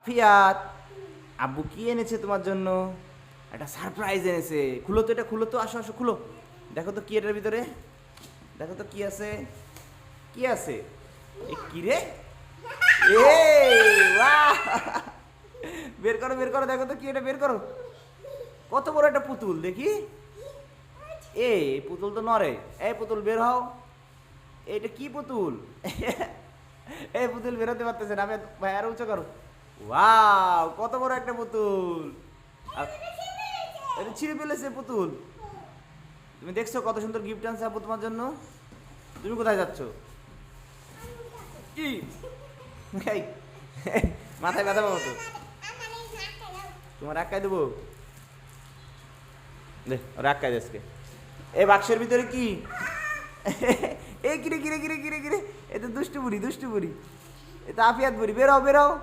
ফিয়াত, আব্বু কি এনেছে তোমার জন্য? একটা সারপ্রাইজ এনেছে। খুলো তো, এটা খুলো তো, আসো আসো খুলো। দেখো তো কি এটার ভিতরে, দেখো তো কি আছে, কি আছে? এ কি রে? এ বাহ! বের করো বের করো, দেখো তো কি এটা, বের করো। কত বড় একটা পুতুল দেখি। এই পুতুল তো নড়ে। এই পুতুল বের হও। এটা কি পুতুল? এই পুতুল বেরোতে পারতেছে না। ভাই আরো উঁচু করো। ওয়াও, কত বড় একটা পুতুল! আর- এটা ছিঁড়ে ফেলেছে পুতুল। তুমি দেখছো কত সুন্দর গিফট আনছে আপু তোমার জন্য? তুমি কোথায় যাচ্ছ? কি? এই, মাথায় ব্যথা পাবো তো। তোমার আটকায় দেবো। দে ওরা আটকায় দেশকে। এই বাক্সের ভিতরে কি? এই কিরে কিরে কিরে কিরে কিরে, এ তো দুষ্টু বুড়ি, দুষ্টু বুড়ি। এ তো আফিয়াত বুড়ি, বেরো বেরো।